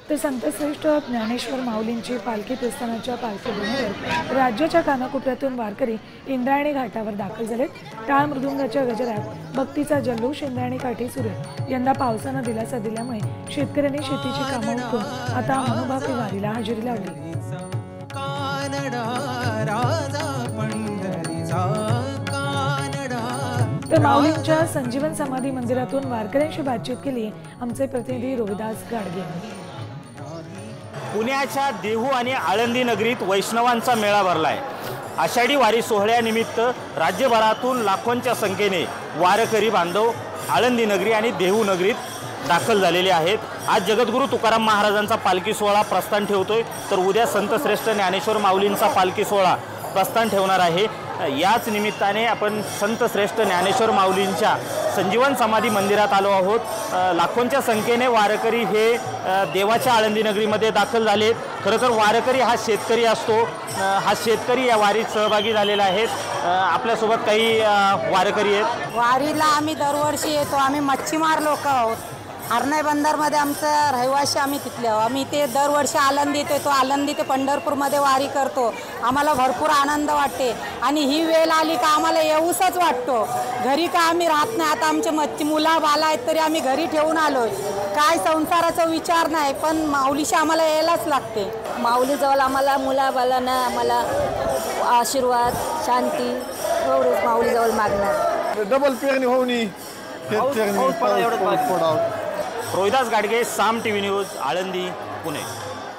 तर संतश्रेष्ठ ज्ञानेश्वर माऊलींची पालखी प्रस्थानाच्या पालखीभूमीवर राज्याच्या कानाकोपऱ्यातून वारकरी इंद्रायणी घाटावर दाखल झालेत। टाळ मृदुंगाच्या गजरात भक्तीचा जल्लोष इंद्रायणी काठी सुरू आहे। यंदा पावसानं दिलासा दिल्यामुळे शेतकऱ्यांनी शेतीची कामं उरकून आता मनोभावी वारीला हजेरी लावली। तर माऊलींच्या संजीवन समाधी मंदिरातून वारकऱ्यांशी बातचीत केली आमचे प्रतिनिधी रोहिदास गाडगे। पुण्याच्या देहू आणि आळंदी नगरीत वैष्णवांचा मेळा भरलाय। आषाढी वारी सोहळ्यानिमित्त राज्यभरातून लाखोंच्या संख्येने वारकरी बांधव आळंदी नगरी आणि देहू नगरीत दाखल झालेले आहेत। आज जगद्गुरू तुकाराम महाराजांचा पालखी सोहळा प्रस्थान ठेवतोय, तर उद्या संतश्रेष्ठ ज्ञानेश्वर माऊलींचा पालखी सोहळा प्रस्थान ठेवणार आहे। याच निमित्ताने आपण संतश्रेष्ठ ज्ञानेश्वर माऊलींच्या संजीवन समाधी मंदिरात आलो आहोत। लाखोंच्या संख्येने वारकरी हे देवाच्या आळंदी नगरीमध्ये दाखल झालेत। खरं तर वारकरी हा शेतकरी असतो, हा शेतकरी या वारीत सहभागी झालेला आहेत। आपल्यासोबत काही वारकरी आहेत। वारीला आम्ही दरवर्षी येतो। आम्ही मच्छीमार लोक आहोत। हरणाई बंदरमध्ये आमचं रहिवासी आम्ही तिथले आहोत। आम्ही ते दरवर्षी आळंदीत येतो। आळंदी ते पंढरपूरमध्ये वारी करतो। आम्हाला भरपूर आनंद वाटते आणि ही वेळ आली का आम्हाला येऊसच वाटतो। घरी का आम्ही राहत नाही। आता आमचे मुलं बाला आहेत तरी आम्ही घरी ठेवून आलोय। काय संसाराचा विचार नाही, पण माऊलीशी आम्हाला यायलाच लागते। माऊलीजवळ आम्हाला मुलाबालांना आम्हाला आशीर्वाद शांती एवढंच माऊलीजवळ मागणार। डबल पेरणी होऊनी रोहिदास गाडगे, साम टीव्ही न्यूज, आळंदी, पुणे।